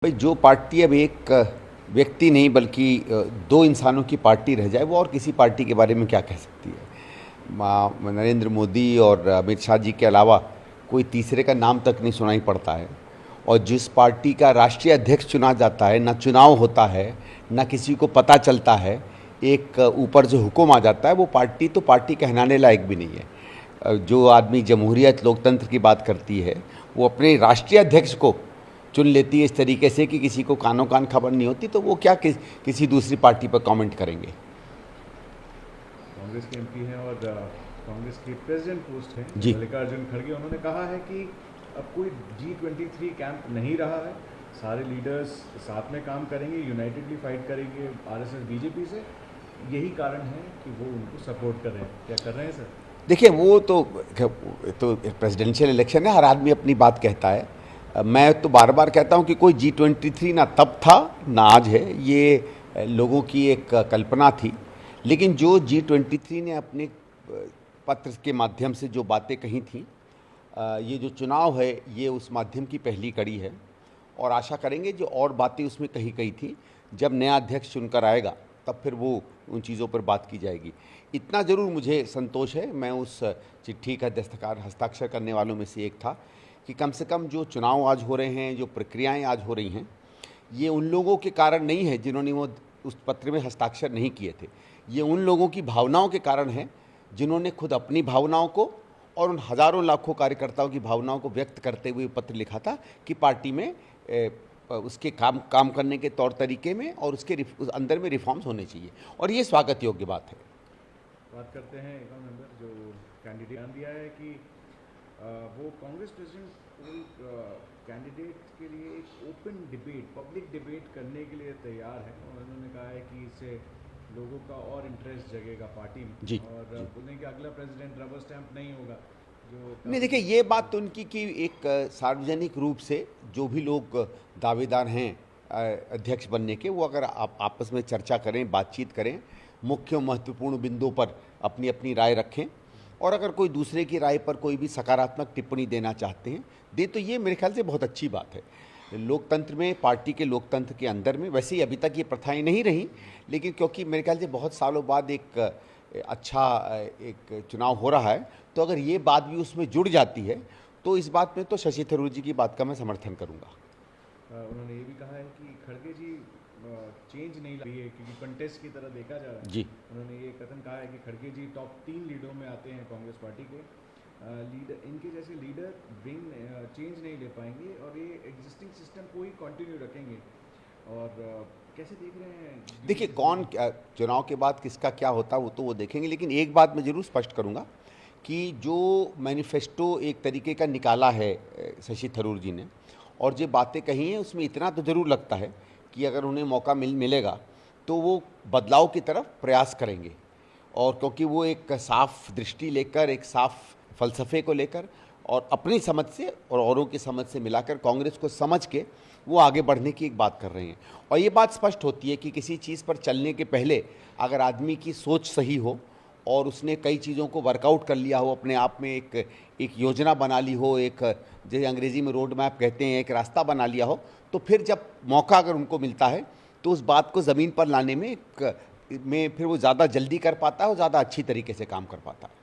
भाई जो पार्टी अब एक व्यक्ति नहीं बल्कि दो इंसानों की पार्टी रह जाए वो और किसी पार्टी के बारे में क्या कह सकती है। नरेंद्र मोदी और अमित शाह जी के अलावा कोई तीसरे का नाम तक नहीं सुनाई पड़ता है। और जिस पार्टी का राष्ट्रीय अध्यक्ष चुना जाता है ना चुनाव होता है ना किसी को पता चलता है, एक ऊपर जो हुक्म आ जाता है वो पार्टी तो पार्टी कहलाने लायक भी नहीं है। जो आदमी जमहूरियत लोकतंत्र की बात करती है वो अपने राष्ट्रीय अध्यक्ष को चुन लेती है इस तरीके से कि किसी को कानों कान खबर नहीं होती, तो वो क्या किसी दूसरी पार्टी पर कमेंट करेंगे। कांग्रेस के एमपी हैं और कांग्रेस की प्रेसिडेंट पोस्ट है जी। मल्लिकार्जुन खड़गे। उन्होंने कहा है कि अब कोई G23 कैंप नहीं रहा है, सारे लीडर्स साथ में काम करेंगे, यूनाइटेडली फाइट करेंगे आरएसएस बीजेपी से। यही कारण है कि वो उनको सपोर्ट कर रहे हैं। क्या कर रहे हैं सर? देखिए वो तो प्रेसिडेंशियल इलेक्शन है, हर आदमी अपनी बात कहता है। मैं तो बार बार कहता हूं कि कोई G23 ना तब था ना आज है, ये लोगों की एक कल्पना थी। लेकिन जो G23 ने अपने पत्र के माध्यम से जो बातें कही थी, ये जो चुनाव है ये उस माध्यम की पहली कड़ी है। और आशा करेंगे जो और बातें उसमें कही गई थी, जब नया अध्यक्ष चुनकर आएगा तब फिर वो उन चीज़ों पर बात की जाएगी। इतना ज़रूर मुझे संतोष है, मैं उस चिट्ठी का हस्ताक्षर करने वालों में से एक था, कि कम से कम जो चुनाव आज हो रहे हैं, जो प्रक्रियाएं आज हो रही हैं, ये उन लोगों के कारण नहीं है जिन्होंने वो उस पत्र में हस्ताक्षर नहीं किए थे। ये उन लोगों की भावनाओं के कारण है जिन्होंने खुद अपनी भावनाओं को और उन हज़ारों लाखों कार्यकर्ताओं की भावनाओं को व्यक्त करते हुए पत्र लिखा था कि पार्टी में उसके काम करने के तौर तरीके में और उस अंदर में रिफॉर्म्स होने चाहिए, और ये स्वागत योग्य बात है। बात करते हैं एक और मेंबर जो कैंडिडेट दिया है कि वो कांग्रेस प्रेसिडेंट कैंडिडेट के लिए एक ओपन डिबेट, पब्लिक डिबेट करने के लिए तैयार है। और उन्होंने कहा है कि इससे लोगों का और इंटरेस्ट जगेगा पार्टी में। जी और जी। बोलने कि अगला प्रेसिडेंट रबर स्टैंप नहीं होगा जो नहीं, काफ़ी। देखिए ये बात तो उनकी कि एक सार्वजनिक रूप से जो भी लोग दावेदार हैं अध्यक्ष बनने के, वो अगर आप आपस में चर्चा करें, बातचीत करें, मुख्य महत्वपूर्ण बिंदुओं पर अपनी अपनी राय रखें, और अगर कोई दूसरे की राय पर कोई भी सकारात्मक टिप्पणी देना चाहते हैं दे, तो ये मेरे ख्याल से बहुत अच्छी बात है। लोकतंत्र में, पार्टी के लोकतंत्र के अंदर में वैसे ही अभी तक ये प्रथाएं नहीं रहीं, लेकिन क्योंकि मेरे ख्याल से बहुत सालों बाद एक अच्छा एक चुनाव हो रहा है, तो अगर ये बात भी उसमें जुड़ जाती है तो इस बात में तो शशि थरूर जी की बात का मैं समर्थन करूंगा। उन्होंने ये भी कहा है कि खड़गे जी चेंज नहीं लाई है क्योंकि कंटेस्ट की तरह देखा जा रहा है। जी। उन्होंने ये कथन कहा है कि खड़गे जी टॉप 3 लीडरों में आते हैं कांग्रेस पार्टी के। लीडर, इनके जैसे लीडर ब्रिंग चेंज नहीं ले पाएंगे और ये एग्जिस्टिंग सिस्टम को ही कंटिन्यू रखेंगे। और कैसे देख रहे हैं? देखिए कौन चुनाव के बाद किसका क्या होता है वो तो वो देखेंगे, लेकिन एक बात मैं ज़रूर स्पष्ट करूंगा कि जो मैनिफेस्टो एक तरीके का निकाला है शशि थरूर जी ने, और जो बातें कही हैं उसमें इतना तो ज़रूर लगता है कि अगर उन्हें मौका मिलेगा तो वो बदलाव की तरफ प्रयास करेंगे। और क्योंकि वो एक साफ दृष्टि लेकर, एक साफ फलसफे को लेकर और अपनी समझ से और औरों की समझ से मिलाकर कांग्रेस को समझ के वो आगे बढ़ने की एक बात कर रहे हैं। और ये बात स्पष्ट होती है कि किसी चीज़ पर चलने के पहले अगर आदमी की सोच सही हो और उसने कई चीज़ों को वर्कआउट कर लिया हो, अपने आप में एक योजना बना ली हो, एक जैसे अंग्रेज़ी में रोड मैप कहते हैं, एक रास्ता बना लिया हो, तो फिर जब मौका अगर उनको मिलता है तो उस बात को ज़मीन पर लाने में फिर वो ज़्यादा जल्दी कर पाता है और ज़्यादा अच्छी तरीके से काम कर पाता है।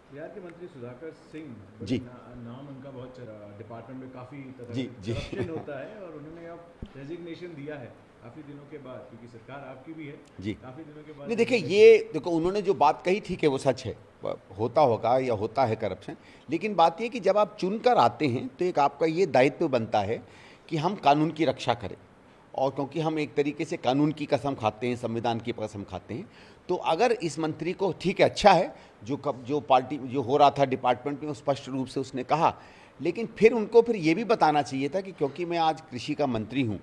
बिहार के मंत्री सुधाकर सिंह, जी नाम उनका बहुत डिपार्टमेंट में काफ़ी तरह जी से जी। करप्शन होता है और उन्होंने अब रेजिग्नेशन दिया है काफ़ी दिनों के बाद, क्योंकि सरकार आपकी भी है। जी। काफ़ी दिनों के बाद नहीं, देखिए ये देखो उन्होंने जो बात कही थी कि वो सच है, होता होगा या होता है करप्शन, लेकिन बात ये कि जब आप चुनकर आते हैं तो एक आपका ये दायित्व बनता है कि हम कानून की रक्षा करें। और क्योंकि हम एक तरीके से कानून की कसम खाते हैं, संविधान की कसम खाते हैं, तो अगर इस मंत्री को ठीक है, अच्छा है जो पार्टी जो हो रहा था डिपार्टमेंट में, स्पष्ट रूप से उसने कहा, लेकिन फिर उनको फिर ये भी बताना चाहिए था कि क्योंकि मैं आज कृषि का मंत्री हूँ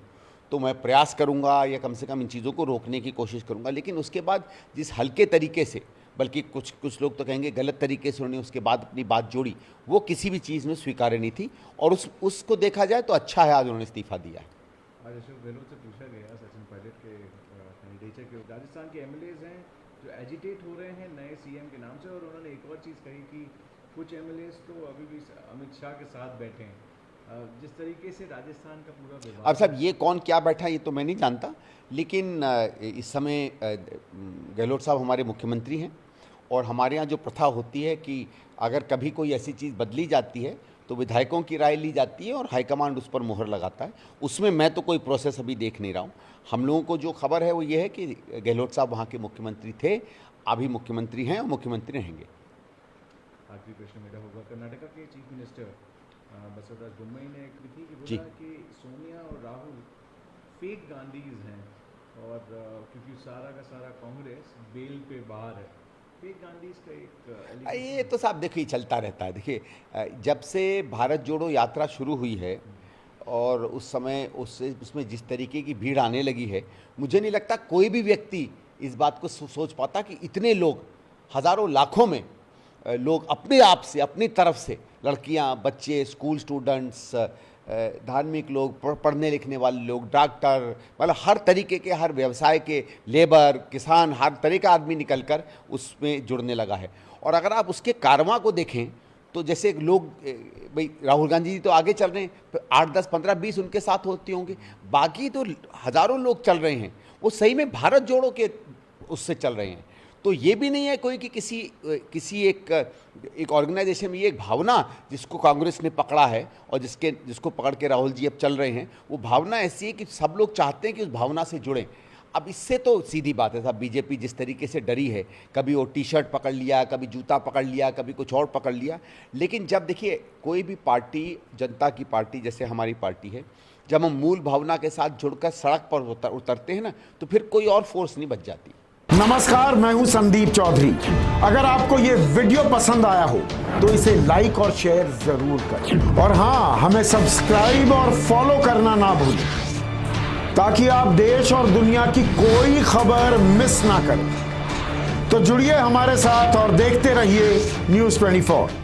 तो मैं प्रयास करूंगा या कम से कम इन चीज़ों को रोकने की कोशिश करूंगा। लेकिन उसके बाद जिस हल्के तरीके से, बल्कि कुछ लोग तो कहेंगे गलत तरीके से उन्होंने उसके बाद अपनी बात जोड़ी, वो किसी भी चीज़ में स्वीकार्य नहीं थी। और उसको देखा जाए तो अच्छा है आज उन्होंने इस्तीफा दिया है। आज अशोक गहलोत से पूछा गया सचिन पायलट के कैंडिडेचर के, राजस्थान के एमएलएज हैं जो एजिटेट हो रहे हैं नए सीएम के नाम से। और उन्होंने एक और चीज़ कही कि कुछ एमएलएज तो अभी भी अमित शाह के साथ बैठे हैं। जिस तरीके से राजस्थान का पूरा विवाद अब साहब ये कौन क्या बैठा ये तो मैं नहीं जानता, लेकिन इस समय गहलोत साहब हमारे मुख्यमंत्री हैं और हमारे यहाँ जो प्रथा होती है कि अगर कभी कोई ऐसी चीज़ बदली जाती है तो विधायकों की राय ली जाती है और हाईकमांड उस पर मुहर लगाता है। उसमें मैं तो कोई प्रोसेस अभी देख नहीं रहा हूँ। हम लोगों को जो खबर है वो ये है कि गहलोत साहब वहाँ के मुख्यमंत्री थे, अभी मुख्यमंत्री हैं और मुख्यमंत्री रहेंगे। आखिरी प्रश्न मेरा होगा, कर्नाटका के चीफ मिनिस्टर बसवराज बोम्मई ने एक थी कि जी। बोला कि सोनिया और राहुल फेक गांधीज हैं और क्योंकि सारा का सारा कांग्रेस बेल पे बाहर है, फेक गांधीज का एक allegation ये तो साहब देखिए चलता रहता है। देखिए जब से भारत जोड़ो यात्रा शुरू हुई है और उस समय उसमें जिस तरीके की भीड़ आने लगी है, मुझे नहीं लगता कोई भी व्यक्ति इस बात को सोच पाता कि इतने लोग, हज़ारों लाखों में लोग अपने आप से, अपनी तरफ से, लड़कियां, बच्चे, स्कूल स्टूडेंट्स, धार्मिक लोग, पढ़ने लिखने वाले लोग, डॉक्टर, मतलब हर तरीके के, हर व्यवसाय के, लेबर, किसान, हर तरह का आदमी निकलकर उसमें जुड़ने लगा है। और अगर आप उसके कारवां को देखें तो जैसे लोग, भाई राहुल गांधी जी तो आगे चल रहे हैं, 8, 10, 15, 20 उनके साथ होते होंगे, बाकी तो हज़ारों लोग चल रहे हैं, वो सही में भारत जोड़ो के उससे चल रहे हैं। तो ये भी नहीं है कोई कि किसी एक ऑर्गेनाइजेशन में, ये एक भावना जिसको कांग्रेस ने पकड़ा है और जिसको पकड़ के राहुल जी अब चल रहे हैं, वो भावना ऐसी है कि सब लोग चाहते हैं कि उस भावना से जुड़ें। अब इससे तो सीधी बात है साहब, बीजेपी जिस तरीके से डरी है, कभी वो टी शर्ट पकड़ लिया, कभी जूता पकड़ लिया, कभी कुछ और पकड़ लिया। लेकिन जब देखिए कोई भी पार्टी, जनता की पार्टी जैसे हमारी पार्टी है, जब हम मूल भावना के साथ जुड़कर सड़क पर उतरते हैं ना, तो फिर कोई और फोर्स नहीं बच जाती। नमस्कार, मैं हूं संदीप चौधरी। अगर आपको ये वीडियो पसंद आया हो तो इसे लाइक और शेयर जरूर करें और हाँ, हमें सब्सक्राइब और फॉलो करना ना भूलें ताकि आप देश और दुनिया की कोई खबर मिस ना करें। तो जुड़िए हमारे साथ और देखते रहिए News 24।